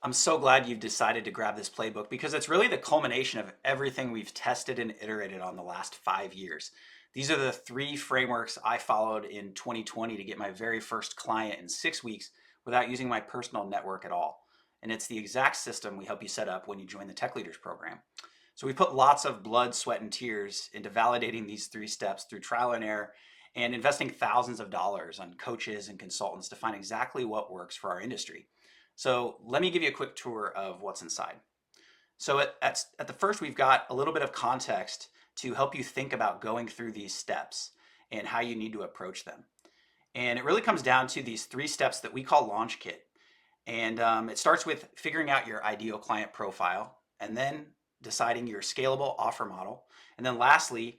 I'm so glad you've decided to grab this playbook because it's really the culmination of everything we've tested and iterated on the last 5 years. These are the three frameworks I followed in 2020 to get my very first client in 6 weeks without using my personal network at all. And it's the exact system we help you set up when you join the Tech Leaders program. So we put lots of blood, sweat, and tears into validating these three steps through trial and error and investing thousands of dollars on coaches and consultants to find exactly what works for our industry. So let me give you a quick tour of what's inside. So at the first, we've got a little bit of context to help you think about going through these steps and how you need to approach them. And it really comes down to these three steps that we call Launch Kit. And it starts with figuring out your ideal client profile, and then deciding your scalable offer model, and then lastly,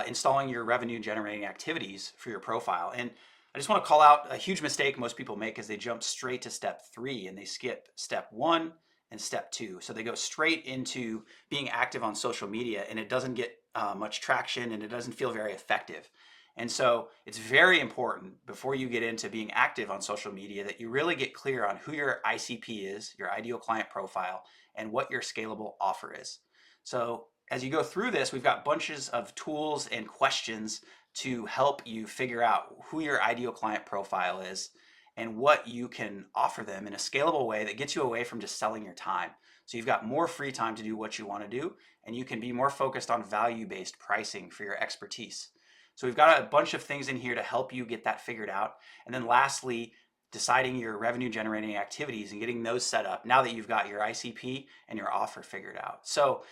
installing your revenue generating activities for your profile. And I just want to call out a huge mistake most people make is they jump straight to step three and they skip step one and step two. So they go straight into being active on social media and it doesn't get much traction and it doesn't feel very effective. And so it's very important before you get into being active on social media that you really get clear on who your ICP is, your ideal client profile, and what your scalable offer is. So as you go through this, we've got bunches of tools and questions to help you figure out who your ideal client profile is and what you can offer them in a scalable way that gets you away from just selling your time. So you've got more free time to do what you want to do, and you can be more focused on value-based pricing for your expertise. So we've got a bunch of things in here to help you get that figured out. And then lastly, deciding your revenue generating activities and getting those set up now that you've got your ICP and your offer figured out. So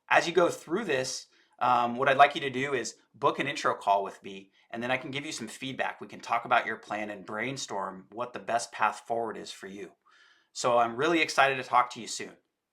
as you go through this, what I'd like you to do is book an intro call with me, and then I can give you some feedback. We can talk about your plan and brainstorm what the best path forward is for you. So I'm really excited to talk to you soon.